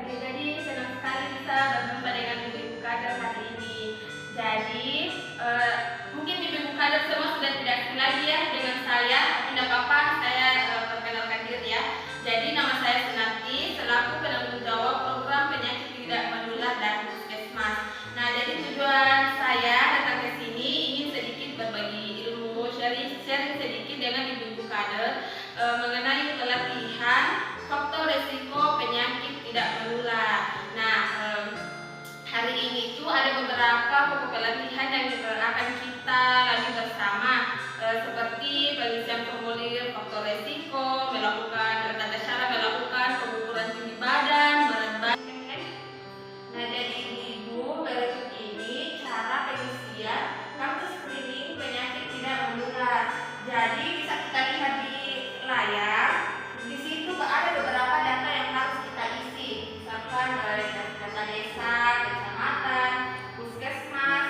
Jadi senang sekali bisa berjumpa dengan ibu-ibu kader hari ini. Jadi mungkin ibu-ibu kader semua sudah tidak asing lagi ya dengan saya, tapi tidak apa-apa, saya perkenalkan diri ya. Jadi nama saya Sunarti, selaku penanggung jawab program penyakit tidak menular dan puskesmas. Nah, jadi tujuan saya datang ke sini ingin sedikit berbagi ilmu, sharing sedikit dengan ibu-ibu kader mengenai pelatihan faktor resiko penyakit tidak menular. Nah, hari ini itu ada beberapa pokok pelatihan yang akan kita lalui bersama, seperti pengisian formulir faktor resiko, melakukan tata cara melakukan pengukuran tinggi badan, berat badan. Nah, jadi ibu berikut ini cara pengisian kartu screening penyakit tidak menular. Jadi bisa kita lihat di layar. Di situ ada beberapa data yang harus kita isi, misalkan data desa, kecamatan, puskesmas.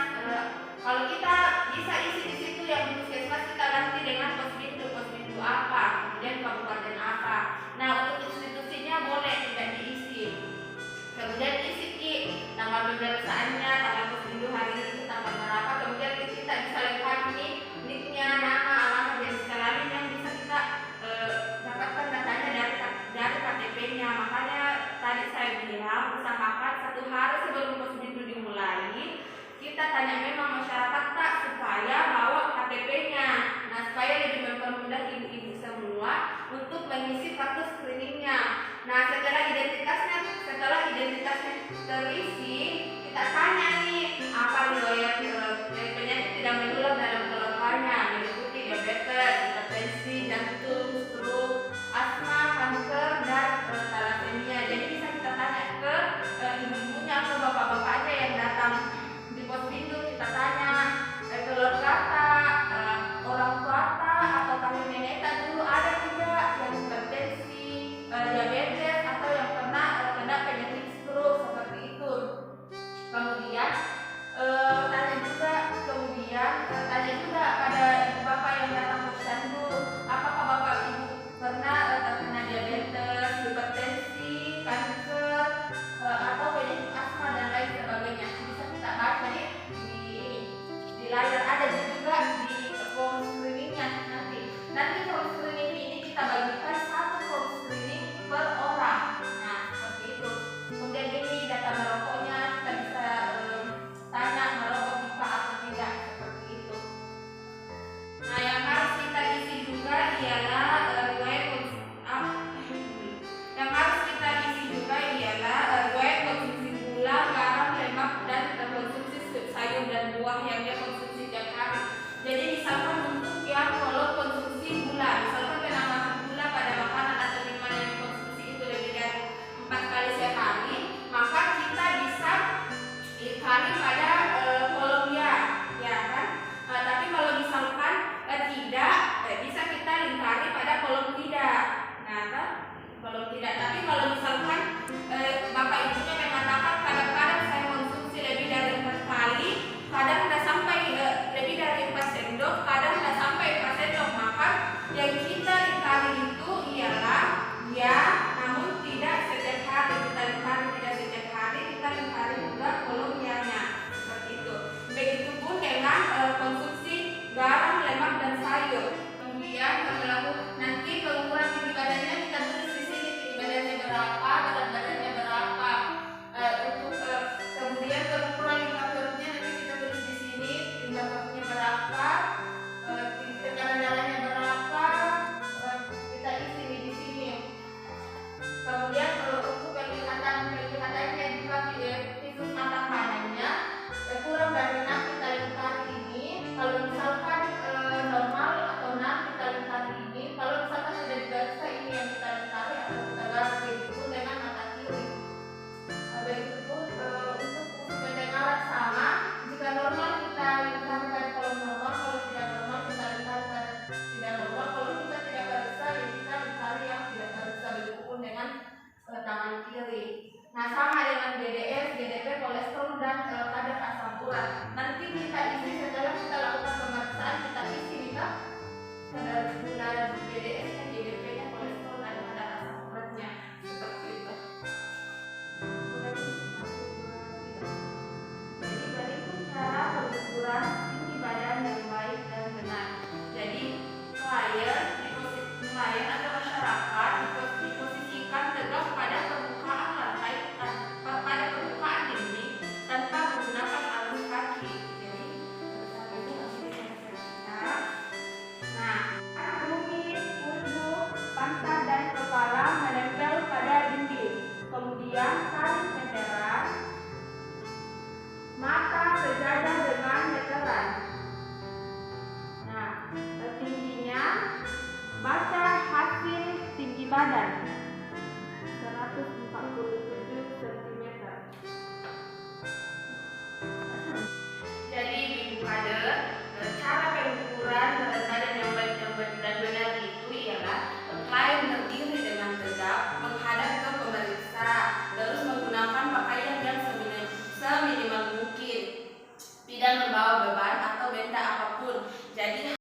Kalau kita bisa isi di situ yang di puskesmas, kita ganti dengan posbindu apa, kemudian kabupaten apa. Nah, untuk institusinya boleh tidak diisi. Kemudian isi tanggal pemeriksaannya, tanggal posbindu hari ini, tanggal berapa. Kemudian kita bisa lengkapi niknya, nama, alamat, jenis kelamin yang bisa kita dapatkan datanya dari KTP-nya. Makanya tadi saya bilang usahakan 1 hari sebelum posbindu dimulai kita tanya memang masyarakat tak supaya bawa KTP-nya. Nah, supaya lebih mempermudah ibu-ibu semua untuk mengisi kartu screeningnya. Nah, setelah identitasnya terisi, kita tanya nih apa riwayat penyakit tidak menular dalam keluarganya, meliputi diabetes, hipertensi, jantung, stroke, asma, kanker, dan talasemia. Jadi bisa kita tanya ke ibu-ibunya, ke bapak-bapaknya yang datang di posbindu. Kita tanya keluarga orang tua atau kakek nenek dulu ada tidak yang hipertensi, diabetes, atau yang pernah kena penyakit stroke seperti itu. Kemudian tanya juga pada ibu bapak yang datang posyandu, apakah bapak ibu pernah terkena diabetes, hipertensi, kanker, atau penyakit asma dan lain sebagainya. Bisa kita baca di layar, ada juga di form screeningnya nanti form screening ini kita bagikan 1 form screening per orang. Nah, seperti itu. Kemudian ini data merokoknya, kita bisa tanya merokok bisa atau tidak, seperti itu. Nah, yang harus kita isi juga ialah riwayat konsumsi gula, garam, lemak, dan konsumsi sayur dan buah yang dia konsumsi setiap hari. Jadi misalkan untuk yang kalau konsumsi gula, misalkan penambahan gula pada makanan atau minuman yang dikonsumsi itu lebih dari 4 kali sehari, maka kita bisa lingkari pada kolom ya kan. Tapi kalau misalkan tidak, bisa kita lingkari pada kolom tidak. Nah, kan kolom tidak. Tapi kalau misalkan bapak ibunya mengatakan kadang-kadang saya konsumsi lebih dari 4 kali, kadang tidak sampai lebih dari 4 sendok, kadang tidak sampai 4 sendok, maka yang kita lingkari itu ialah ya, namun tidak setiap hari. Kita lingkari tidak setiap hari, kita lingkari juga kolom ya-nya, seperti itu. Begitupun dengan konsumsi garam, lemak, dan sayur. Kemudian nanti pengukuran tinggi badannya kita tulis di sini, tinggi badannya berapa, berat badannya berapa. Kemudian pengukuran lingkar perutnya nanti kita tulis di sini, lingkar perutnya berapa, tekanan darahnya berapa, kita isi di sini. Kemudian untuk penglihatannya juga tisus mata kanannya kurang dari 6 kita lingkari ini. Kalau misalkan normal atau 6 kita lingkari ini. Kalau misalkan sudah dibaca ini yang kita lingkari atau kita garis, begitu dengan mata kiri. Begitupun untuk pendengaran sama, jika normal kita lingkari pada kolom normal, kalau tidak normal kita lingkari pada tidak normal. Kalau kita tidak bisa, ya kita lingkari yang tidak bisa, begitupun dengan tangan kiri. Nah, sama dengan BDS, GDP, kolesterol, dan kadar asam urat. Nanti kita isi setelah kita lakukan pemeriksaan, kita isi kadar gula BDS dan GDP-nya, kolesterol dan kadar asam uratnya seperti itu. Jadi berikut cara pengukuran tinggi badan yang baik dan benar. Jadi klien atau masyarakat diposisikan tegak pada permukaan lantai pada permukaan dinding tanpa menggunakan alas kaki. Jadi tumit, punggung, pantat dan kepala menempel pada dinding. Kemudian tarik meteran, mata sejajar dengan meteran. Nah, tingginya baca hasil tinggi badan 147 cm. Jadi Ibu kader, cara pengukuran berat badan yang baik dan benar itu ialah klien berdiri dengan tegak menghadap ke pemeriksa, terus menggunakan pakaian yang seminimal mungkin, tidak membawa beban atau benda apapun. Jadi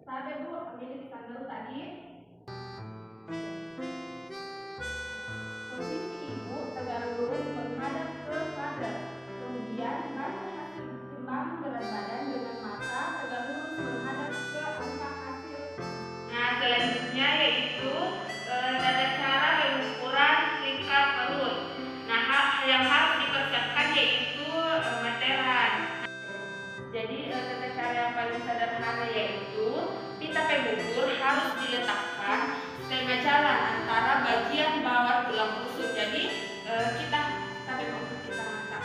sampai Bu ambil pisang dulu tadi. Posisi Ibu tegak lurus menghadap ke kader. Kemudian baca hasil timbang berat badan dengan mata tegak lurus menghadap ke angka hasil. Nah, selanjutnya yaitu tata cara pengukuran lingkar perut. Nah, yang harus dipersiapkan yaitu meteran. Jadi tata cara yang paling sederhana yaitu pita pengukur harus diletakkan setengah jalan antara bagian bawah tulang rusuk. Jadi kita mantap.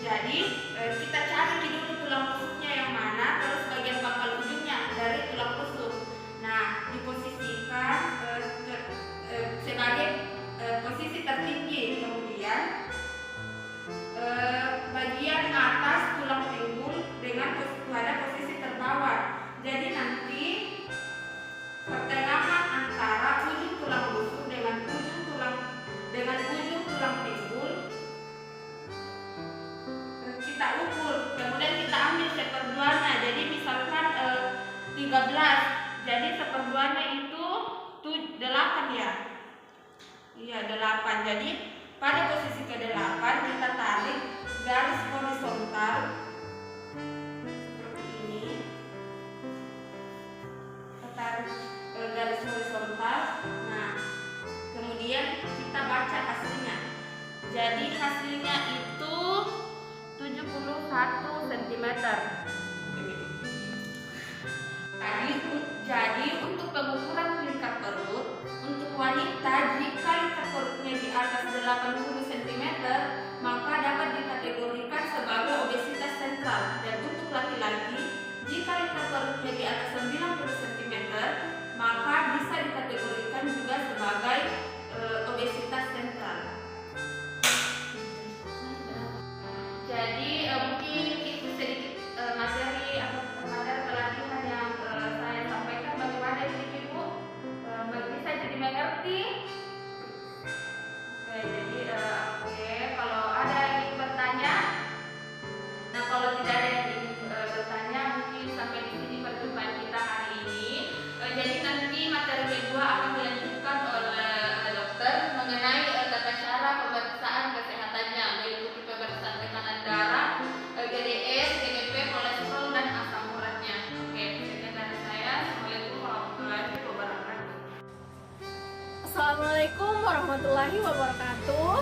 Jadi kita cari dulu tulang rusuknya yang mana, terus bagian pangkal ujungnya dari tulang rusuk. Nah, diposisikan sebagai posisi tertinggi. Kemudian bagian atas tulang pinggul pada posisi terbawah. Jadi nanti pertengahan antara ujung tulang rusuk dengan ujung tulang pinggul kita ukur. Kemudian kita ambil seperduanya. Jadi misalkan 13. Jadi seperduanya itu 8 ya. Iya, 8. Jadi pada posisi ke-8 kita tarik garis horizontal seperti ini. Kita tarik garis horizontal. Nah, kemudian kita baca hasilnya. Jadi hasilnya itu 71 cm. Jadi untuk pengukuran lingkar perut untuk wanita, jika lingkar perutnya di atas 80 cm maka dapat dikategorikan sebagai obesitas sentral, dan untuk laki-laki jika lingkar perutnya di atas 90 cm maka bisa dikategorikan juga sebagai obesitas sentral. Jadi mungkin itu sedikit materi pelatihan yang saya sampaikan. Bagaimana Ibu? Bisa jadi mengerti? Oke, jadi kalau ada yang ingin bertanya, nah kalau tidak ada yang ingin bertanya, mungkin sampai di sini perjumpaan kita hari ini. Jadi nanti materi kedua akan dilanjutkan oleh dokter mengenai tata cara pemeriksaan kesehatannya, meliputi pemeriksaan tekanan darah, GDS, GDP, kolesterol dan asam uratnya. Oke, sekian dari saya. Assalamualaikum warahmatullahi wabarakatuh. Assalamualaikum warahmatullahi wabarakatuh.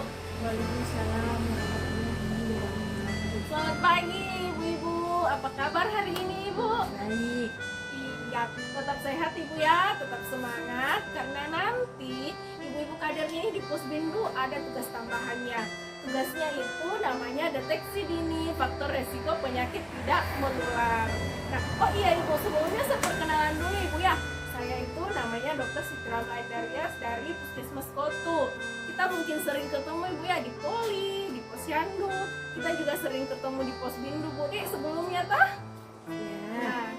Waalaikumsalam warahmatullahi wabarakatuh. Selamat pagi ibu-ibu. Apa kabar hari ini ibu? Baik. Iya, tetap sehat ibu ya, tetap semangat. Karena nanti ibu-ibu kader ini di Posbindu ada tugas tambahannya. Tugasnya itu namanya deteksi dini faktor resiko penyakit tidak menular. Nah, oh iya ibu, sebelumnya saya perkenalan dulu ibu ya. Saya itu namanya Dr. Citra Gaidarias dari Puskesmas Kotu. Kita mungkin sering ketemu ibu ya di Poli, di Posyandu. Kita juga sering ketemu di Posbindu Bu. Sebelumnya tah? Ya.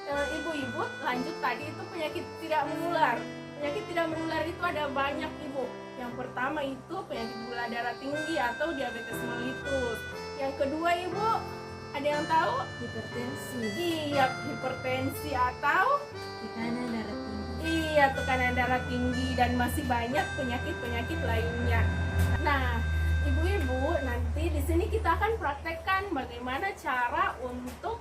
Nah, ibu-ibu lanjut tadi itu penyakit tidak menular. Penyakit tidak menular itu ada banyak ibu. Yang pertama itu penyakit gula darah tinggi atau diabetes mellitus. Yang kedua ibu, ada yang tahu? Hipertensi. Iya, hipertensi atau tekanan darah tinggi. Iya, tekanan darah tinggi dan masih banyak penyakit-penyakit lainnya. Nah, ibu-ibu, nanti di sini kita akan praktekkan bagaimana cara untuk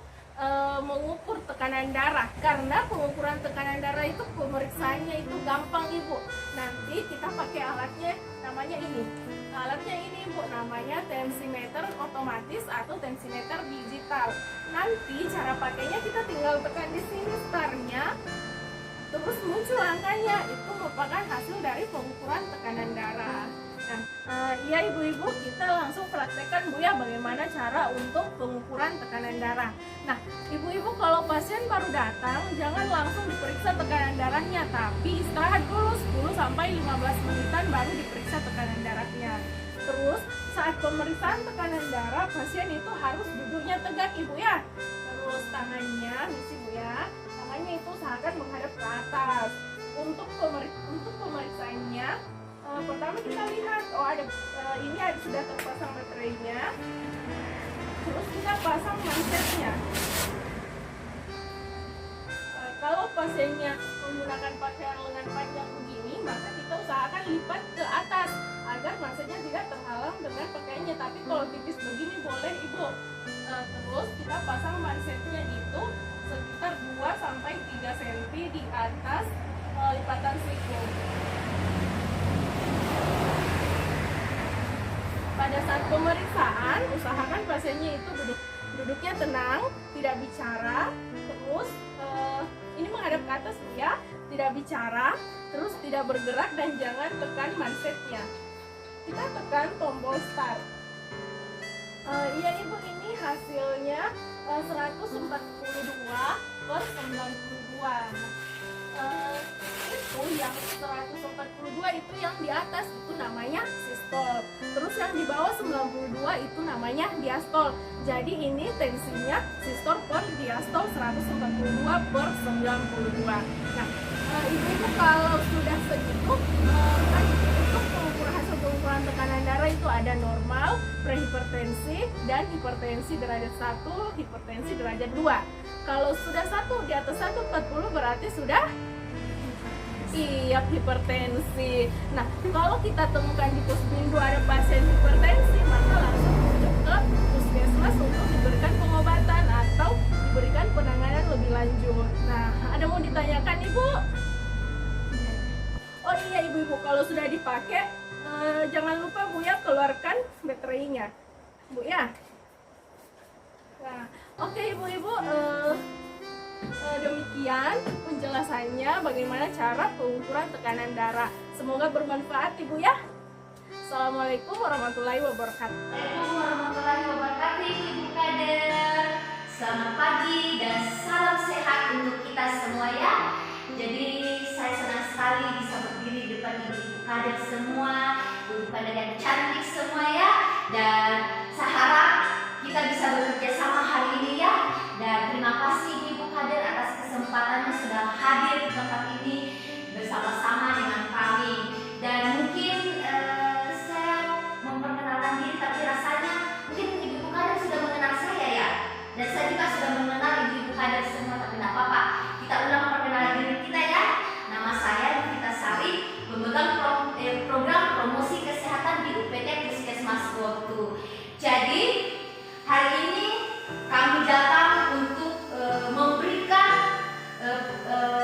mengukur tekanan darah. Karena pengukuran tekanan darah itu pemeriksaannya itu gampang, Ibu. Nanti kita pakai alatnya, namanya ini. Alatnya ini, Ibu, namanya tensimeter otomatis atau tensimeter digital. Nanti cara pakainya kita tinggal tekan di sini startnya, terus muncul angkanya. Itu merupakan hasil dari pengukuran tekanan darah. Nah, iya ibu-ibu, kita langsung praktekkan Bu ya bagaimana cara untuk pengukuran tekanan darah. Nah, ibu-ibu kalau pasien baru datang jangan langsung diperiksa tekanan darahnya, tapi istirahat dulu 10-15 menitan baru diperiksa tekanan darahnya. Terus saat pemeriksaan tekanan darah pasien itu harus duduknya tegak Ibu ya. Terus tangannya, misi Bu ya, tangannya itu usahakan menghadap ke atas. Untuk pemeriksaannya, pertama kita lihat, ini sudah terpasang baterainya. Terus kita pasang mansetnya. Kalau pasiennya menggunakan pakaian lengan panjang begini, maka kita usahakan lipat ke atas agar mansetnya tidak terhalang dengan pakaiannya. Tapi kalau tipis begini boleh Ibu. Terus kita pasang mansetnya itu sekitar 2-3 cm di atas lipatan siku. Pada saat pemeriksaan, usahakan pasiennya itu duduknya tenang, tidak bicara, terus ini menghadap ke atas ya, tidak bicara, terus tidak bergerak dan jangan tekan mansetnya. Kita tekan tombol start. Iya Ibu, ini hasilnya 142/92. Itu yang 142 itu yang di atas itu namanya sistol. Terus yang di bawah 92 itu namanya diastol. Jadi ini tensinya sistol per diastol 142/92. Nah, ibu-ibu kalau sudah segitu kan untuk hasil pengukuran tekanan darah itu ada normal, prehipertensi, dan hipertensi derajat 1, hipertensi derajat 2. Kalau sudah di atas 140 berarti sudah siap hipertensi. Nah, kalau kita temukan di Pusbindu ada pasien hipertensi, maka langsung rujuk ke puskesmas untuk diberikan pengobatan atau diberikan penanganan lebih lanjut. Nah, ada mau ditanyakan Ibu? Oh iya ibu-ibu, kalau sudah dipakai jangan lupa Bu ya keluarkan baterainya Bu ya. Nah, oke ibu-ibu, demikian penjelasannya bagaimana cara pengukuran tekanan darah. Semoga bermanfaat Ibu ya. Assalamualaikum warahmatullahi wabarakatuh. Assalamualaikum warahmatullahi wabarakatuh Ibu Kader. Selamat pagi dan salam sehat untuk kita semua ya. Jadi saya senang sekali bisa berdiri di depan Ibu Kader semua, Ibu Kader yang cantik semua ya. Dan saya harap kita bisa bekerja sama hari ini ya. Dan terima kasih Ibu Kader atas kesempatannya sudah hadir di tempat ini bersama-sama dengan kami. Dan mungkin saya memperkenalkan diri, tapi rasanya mungkin Ibu Kader sudah mengenal saya ya. Dan saya juga sudah mengenal Ibu Kader semua, tapi tidak apa-apa. Kita ulang perkenalan diri kita ya. Nama saya Rita Sari, memegang program promosi kesehatan di UPT Puskesmas Wotu. Jadi hari ini kami datang untuk memberikan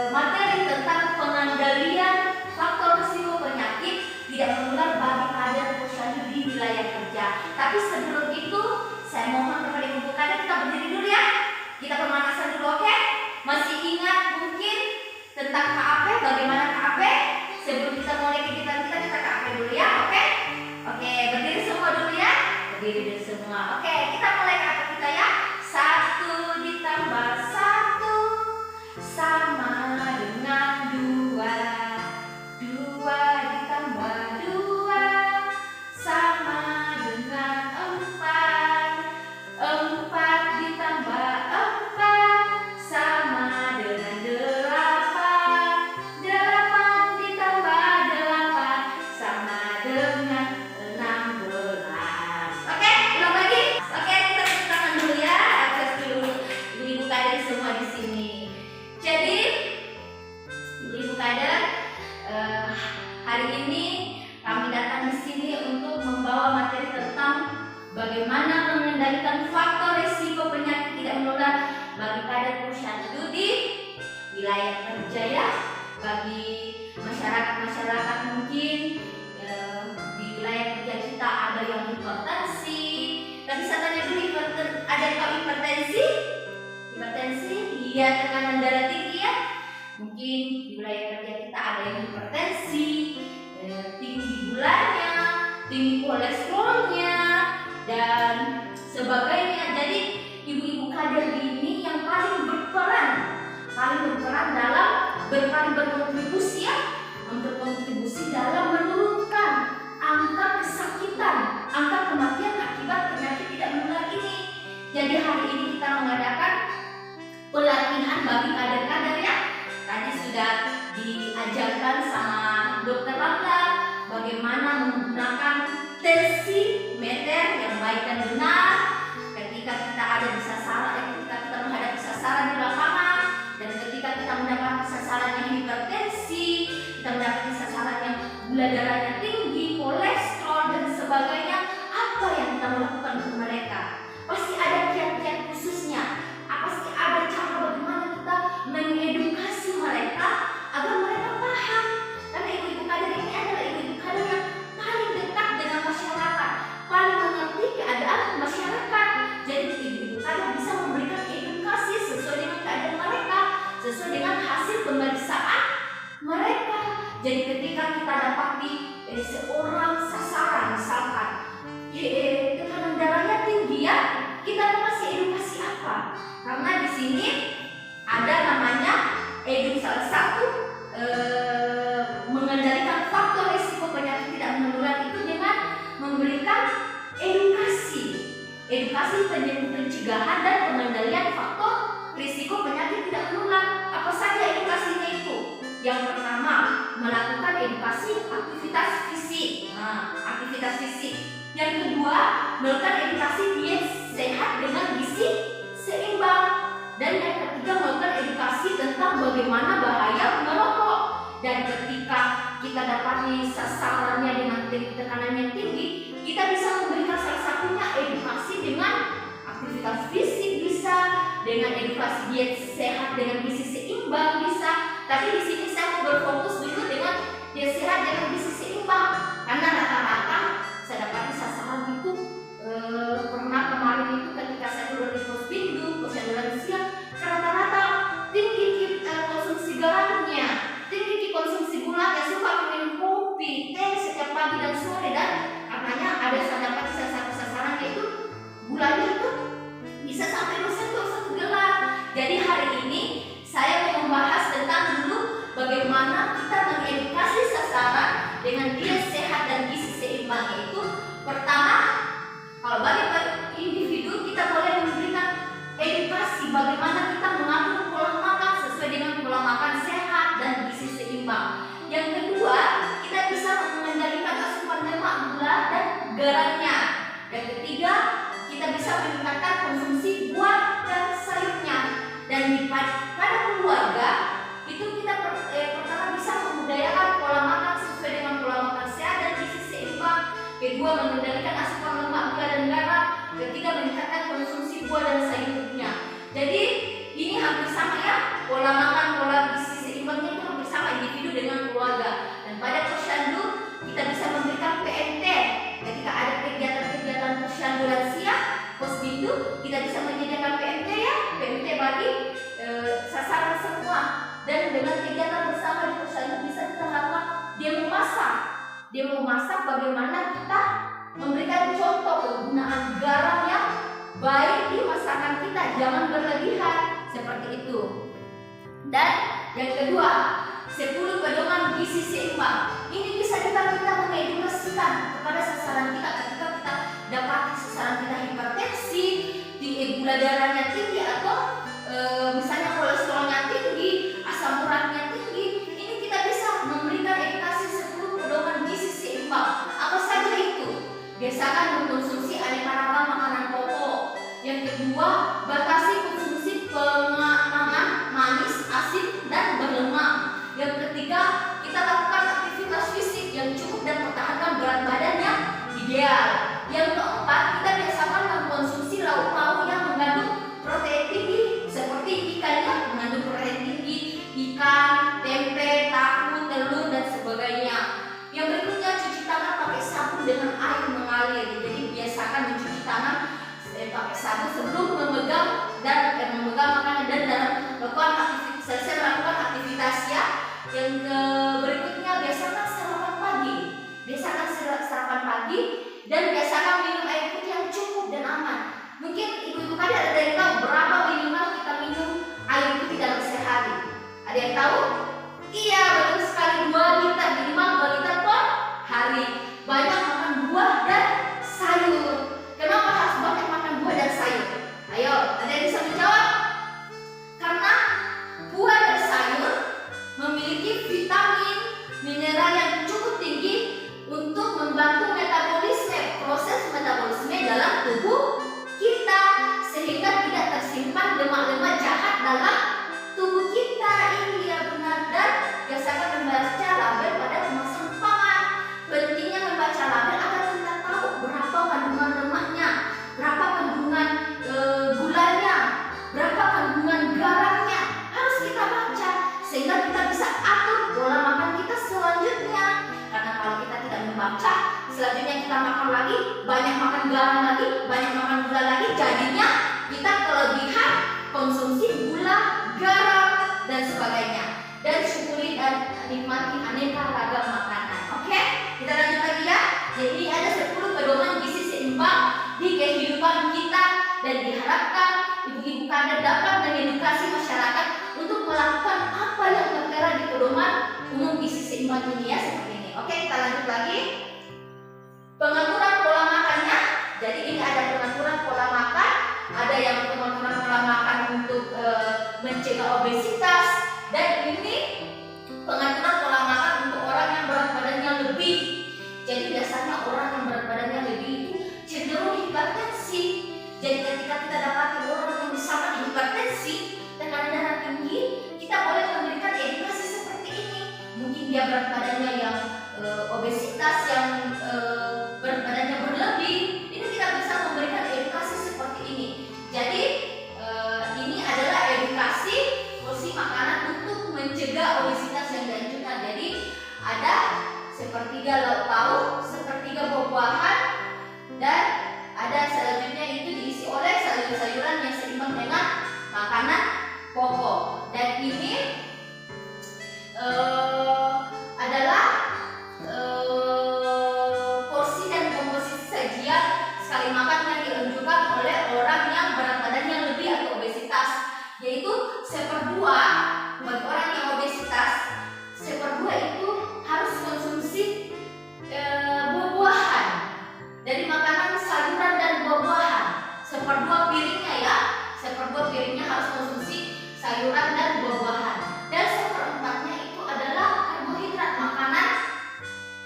materi tentang pengendalian faktor risiko penyakit tidak menular bagi kader posyandu di wilayah kerja. Tapi sebelum itu saya mohon kepada Ibu Kader kita berdiri dulu ya. Kita pemanasan dulu, oke? Masih ingat mungkin tentang KAP, bagaimana KAP? Sebelum kita mulai kegiatan kita KAP dulu ya, oke? Oke, berdiri semua dulu ya. Berdiri dulu semua. Oke, kita mulai KAP kita ya. 1 ditambah 1 sama dengan 2. 2 ditambah 2 sama dengan 4. 4 ditambah 4 sama dengan 8. 8 ditambah 8 sama dengan 16. Oke, ulang lagi. Oke, bagaimana mengendalikan faktor risiko penyakit tidak menular bagi kader posyandu di wilayah kerja ya, bagi masyarakat mungkin di wilayah kerja kita ada yang hipertensi. Tapi saya tanya dulu, ada yang tahu hipertensi? Hipertensi, iya, tekanan darah tinggi ya. Mungkin di wilayah kerja kita ada yang hipertensi, tinggi gulanya, tinggi kolesterolnya, dan sebagainya. Jadi ibu-ibu kader ini yang paling berperan dalam berkontribusi ya, berkontribusi dalam menurunkan angka kesakitan, angka kematian akibat penyakit tidak menular ini. Jadi hari ini kita mengadakan pelatihan bagi kader-kader ya. Tadi sudah diajarkan sama Dokter Ramla bagaimana menggunakan tensimeter yang baik dan benar ketika kita ada di sasaran, ketika kita menghadapi sasaran di lapangan, dan ketika kita mendapati sasaran yang hipertensi, kita mendapati sasaran yang gula darahnya tinggi, kolesterol dan sebagainya. Apa yang kita melakukan untuk mereka? Pasti ada kiat-kiat khususnya. Pasti ada cara bagaimana kita mengedukasi mereka agar mereka paham. Karena ibu-ibu kader ini adalah ibu-ibu kader yang paling dekat dengan masyarakat, paling mengerti keadaan masyarakat. Jadi ibu-ibu kader bisa memberikan edukasi sesuai dengan keadaan mereka, sesuai dengan hasil pemeriksaan mereka. Jadi ketika kita dapati seorang sasaran misalkan tekanan darahnya tinggi ya, kita mau kasih edukasi apa? Karena di sini ada namanya salah satu mengendalikan faktor risiko penyakit tidak menular itu dengan memberikan edukasi pencegahan dan pengendalian faktor risiko penyakit tidak menular. Apa saja edukasinya itu? Yang pertama, melakukan edukasi aktivitas fisik. Aktivitas fisik. Yang kedua, melakukan edukasi diet sehat dengan gizi seimbang. Dan yang ketiga, melakukan edukasi tentang bagaimana bahaya merokok. Dan ketika kita dapati sasarannya dengan tekanan yang tinggi, kita bisa memberikan salah satunya edukasi dengan aktivitas fisik bisa, dengan edukasi diet sehat dengan gizi seimbang bisa. Tapi di sini saya mau berfokus dulu dengan diet sehat dengan gizi seimbang, karena rata-rata saya dapati sasaran itu pernah kemarin itu ketika saya turun di Posbindu, Posyandu Lansia, rata-rata tinggi konsumsi garamnya, tinggi konsumsi gulanya, suka minum kopi, teh setiap pagi dan sore, dan katanya ada saya dapati salah satu sasarannya itu gulanya itu bisa sampai 2 gelas. Jadi hari ini saya mau membahas tentang dulu bagaimana kita mengedukasi sasaran dengan diet sehat dan gizi seimbang. Yaitu pertama, kalau bagi individu kita boleh memberikan edukasi bagaimana kita mengatur pola makan sesuai dengan pola makan sehat dan gizi seimbang. Yang kedua, kita bisa mengendalikan asupan lemak, gula dan garamnya. Yang ketiga, kita bisa meningkatkan konsumsi buah dan sayurnya. Dan pada keluarga itu kita pertama bisa membudayakan pola makan sesuai dengan pola makan sehat dan gizi seimbang. Kedua, mengendalikan asupan lemak, gula dan garam. Ketiga, meningkatkan konsumsi buah dan sayurnya. Jadi ini hampir sama ya, pola makan, pola gizi seimbangnya itu hampir sama individu dengan keluarga. Dan pada posyandu kita bisa memberikan PMT. Ketika ada kegiatan-kegiatan posyandu lansia, Posbindu, kita bisa menyediakan PMT ya, PMT bagi sasaran semua. Dan dengan kegiatan bersama di posyandu bisa kita lakukan demo masak bagaimana kita memberikan contoh penggunaan garam yang baik di masakan kita, jangan berlebihan seperti itu. Dan yang kedua, 10 pedoman gizi seimbang. Ini bisa kita mengedukasikan kepada sasaran kita ketika kita dapat sasaran kita hipertensi, gula darahnya tinggi, atau misalnya kolesterolnya tinggi, asam uratnya tinggi. Ini kita bisa memberikan edukasi 10 pedoman gizi seimbang. Apa saja itu? Biasakan mengkonsumsi aneka ragam makanan pokok. Yang kedua, batasi konsumsi penganan manis, asin, dan berlemak. Yang ketiga, kita lakukan aktivitas fisik yang cukup dan pertahankan berat badan dengan air mengalir. Jadi biasakan mencuci tangan pakai sabun sebelum memegang makanan dan dalam melakukan aktivitas ya. Yang berikutnya biasakan sarapan pagi. Biasakan sarapan pagi dan biasakan minum air putih yang cukup dan aman. Mungkin ibu-ibu kalian ada yang tahu berapa minimal kita minum air putih dalam sehari? Ada yang tahu? Iya, betul sekali, 2 liter, minimal 2 liter per hari. Banyak makan buah dan sayur. Kenapa harus banyak makan buah dan sayur? Ayo, ada yang bisa menjawab? Karena buah dan sayur memiliki vitamin, mineral yang cukup tinggi untuk membantu proses metabolisme dalam tubuh kita, sehingga tidak tersimpan lemak-lemak jahat dalam tubuh kita. Iya benar. Dan biasakan membaca label pada kemasan pangan. Pentingnya membaca label agar kita tahu berapa kandungan lemaknya, berapa kandungan gulanya, berapa kandungan garamnya. Harus kita baca sehingga kita bisa atur pola makan kita selanjutnya. Karena kalau kita tidak membaca, selanjutnya kita makan lagi, banyak makan garam lagi, banyak makan gula lagi, jadinya kita kelebihan konsumsi gula, garam, dan sebagainya. Dan syukuri dan nikmati aneka ragam makanan. Oke, kita lanjut lagi ya. Jadi ada 10 pedoman gizi seimbang di kehidupan kita dan diharapkan ibu-ibu kader dapat mengedukasi masyarakat untuk melakukan apa yang tertera di pedoman umum gizi seimbang ini ya, seperti ini. Oke, kita lanjut lagi. Pengaturan pola makannya. Jadi ini ada pengaturan pola makan, ada yang pengaturan pola makan untuk mencegah obesitas, dan ini pengaturan pola makan untuk orang yang berat badannya lebih. Jadi biasanya orang yang berat badannya lebih itu cenderung hipertensi. Jadi ketika kita dapati orang yang bersama hipertensi, tekanan darah tinggi, kita boleh memberikan edukasi seperti ini. Mungkin dia berat badannya yang obesitas, yang berat badannya berlebih, ini kita bisa memberikan edukasi seperti ini. Jadi ini adalah edukasi porsi makanan untuk mencegah obesitas yang dianjurkan. Jadi ada sepertiga lauk pauk, sepertiga buah-buahan, dan ada selanjutnya itu diisi oleh sayur-sayuran yang seimbang dengan makanan pokok. Dan ini adalah porsi dan komposisi sajian sekali makan yang dianjurkan oleh orang yang berat badannya lebih atau obesitas, yaitu 1/2 bagi orang yang obesitas. 1/2 itu harus konsumsi buah-buahan dari makanan sayuran dan buah-buahan. 1/2 piringnya ya, 1/2 piringnya harus konsumsi sayuran dan buah-buahan. Dan 1/4-nya itu adalah karbohidrat, makanan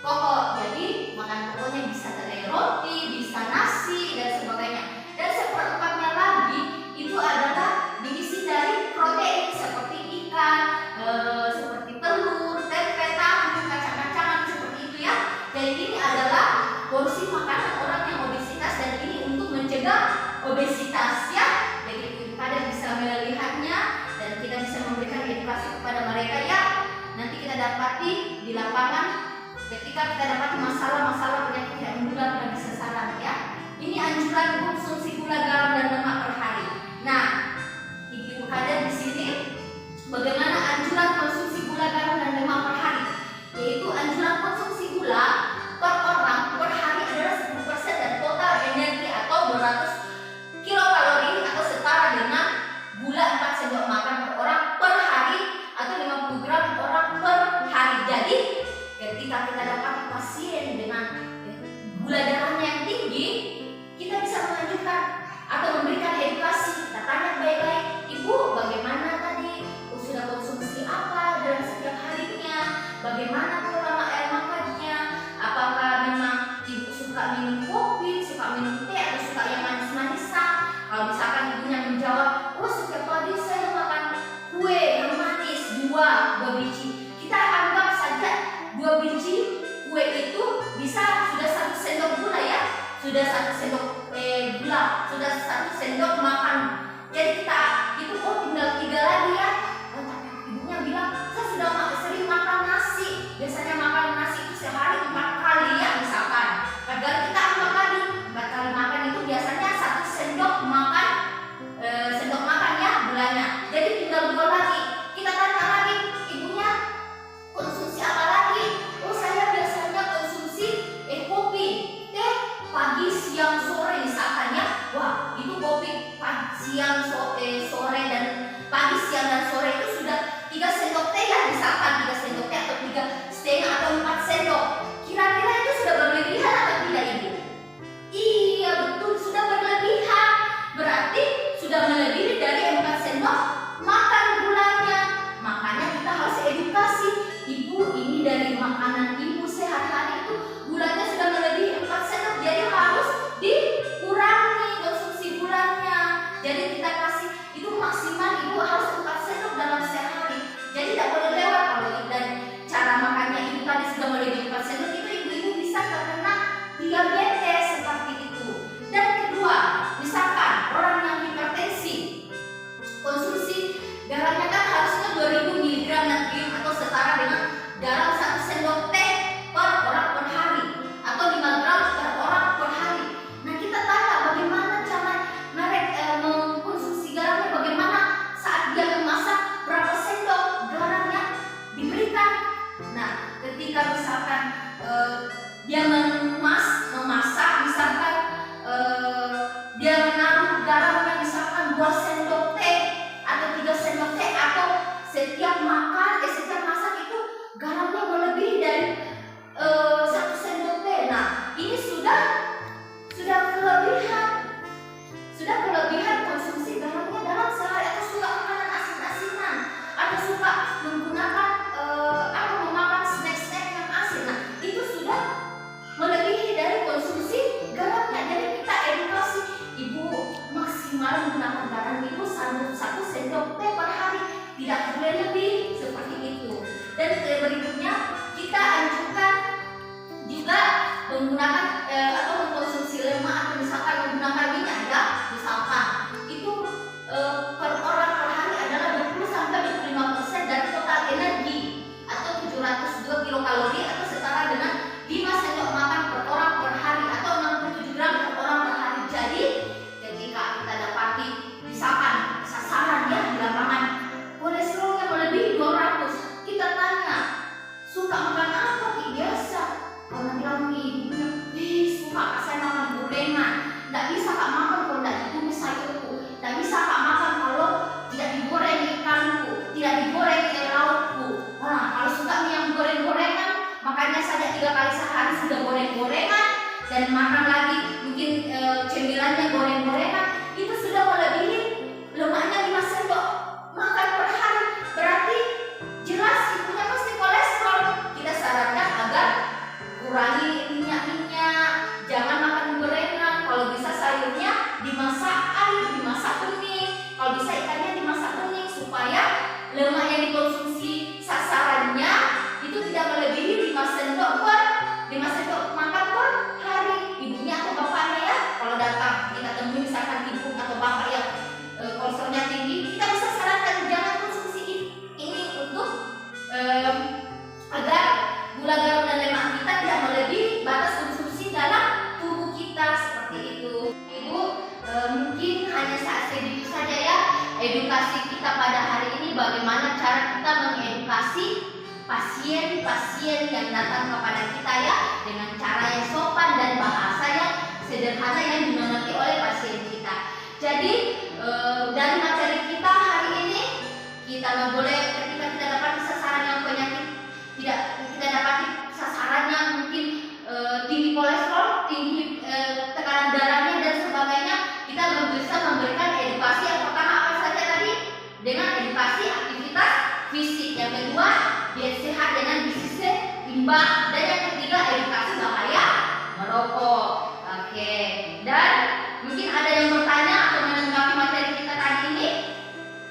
pokok. Jadi makanan pokoknya bisa dari roti, bisa nasi, dan sebagainya. Dan 1/4-nya lagi itu adalah diisi dari protein seperti ikan, seperti telur, tempe, tahu, kacang-kacangan, seperti itu ya. Jadi ini adalah porsi makanan orang yang obesitas, dan ini untuk mencegah obesitas ya. Jadi kita bisa melihatnya dan kita bisa memberikan edukasi kepada mereka ya. Nanti kita dapati di lapangan ketika kita dapat masalah-masalah penyakit yang menular dan sasaran ya. Ini anjuran konsumsi gula, garam, dan lemak per hari. Nah, ibu kader di sini bagaimana anjuran konsumsi gula, garam, dan lemak per hari? Yaitu anjuran konsumsi gula per orang per hari adalah 10% dari total energi atau 200 kilokalori atau setara dengan gula 4 sendok makan per orang per hari atau 50 gram orang per hari. Jadi ketika kita dapat pasien dengan gula darahnya yang tinggi, kita bisa mengajukan atau memberikan edukasi. Kita tanya baik-baik, ibu bagaimana tadi, sudah konsumsi apa dalam setiap harinya, bagaimana pola makannya, apakah memang ibu suka minum kopi, suka minum teh, atau suka yang manis-manisan. Kalau misalkan ibunya menjawab, oh setiap pagi saya makan kue yang manis 2 biji, kita anggap saja 2 biji kue itu bisa sudah 1 sendok gula ya, sudah 1 sendok gula, sudah 1 sendok makan. Jadi kita itu tinggal 3 lagi ya. Tapi ibunya bilang saya sudah sering makan nasi, biasanya makan nasi itu sehari 4 kali ya misalkan. Padahal sudah kelebihan konsumsi garamnya dalam sehari, atau suka makanan asin-asinan, atau suka menggunakan atau memakan snack-snack yang asin. Nah, itu sudah melebihi dari konsumsi garamnya. Jadi kita edukasi ibu maksimal menggunakan garam itu 1 sendok teh per hari, tidak boleh lebih seperti itu. Dan berikutnya kita anjurkan juga menggunakan atau mengkonsumsi lemak, atau misalkan menggunakan minyak ya, misalkan itu per orang per hari adalah 20-25% dari total energi atau 702 kilokalori, atau setara dengan 5 sendok makan per orang per hari, atau 67 gram per orang per hari. Jadi ketika kita dapati misalkan sasaran ya di lapangan kolesterolnya melebihi 200, kita tanya suka makan apa? Biasa karena bilang ibunya, suka saya makan gorengan, tidak bisa kak makan kalau tidak ditumis sayurku, tidak bisa kak makan kalau tidak digoreng ikanku, tidak digoreng laukku. Nah, kalau suka mie yang goreng-gorengan, makanya saja 3 kali sehari sudah goreng-gorengan, dan makan lagi mungkin cemilannya goreng-gorengan, itu sudah melebihi lemaknya 5 sendok makan per hari. Berarti jelas ibunya pasti kolesterol. Kita sarankan agar kurangi minyak-minyak, jangan makan gorengan. Kalau bisa sayurnya dimasak air, dimasak kuning, kalau bisa ikannya dimasak kuning, supaya lemak yang dikonsumsi sasarannya itu tidak melebihi 5 sendok makan per hari. Ibunya atau bapaknya ya, kalau datang kita temui misalkan ibu atau bapak yang kolesterolnya tinggi, kita bisa sarankan jangan konsumsi ini untuk agar gula, garam, dan lemak kita tidak melebihi batas konsumsi dalam tubuh kita, seperti itu. Ibu, mungkin hanya sedikit saja ya edukasi kita pada hari ini, bagaimana cara kita mengedukasi pasien-pasien yang datang kepada kita ya, dengan cara yang sopan dan bahasa yang sederhana yang dimengerti oleh pasien kita. Jadi dari materi kita hari ini, kita nggak boleh ketika kita dapat sasaran yang penyakit, tidak kita dapati sasaran yang mungkin tinggi kolesterol, tinggi tekanan darahnya dan sebagainya, kita bisa memberikan edukasi. Yang pertama apa saja tadi? Dengan edukasi aktivitas fisik. Yang kedua, diet sehat dengan gizi seimbang. Dan yang ketiga, edukasi bahaya merokok. Oke. Dan mungkin ada yang bertanya atau menanggapi materi kita tadi ini,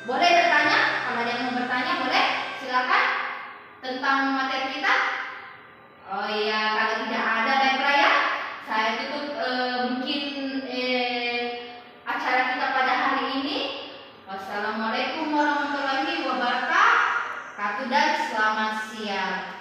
boleh bertanya. Kalau ada yang mau bertanya boleh, silakan, tentang materi kita. Oh iya, kalau tidak ada, baiklah ya, saya tutup mungkin acara kita pada hari ini. Wassalamualaikum warahmatullahi wabarakatuh dan selamat siang.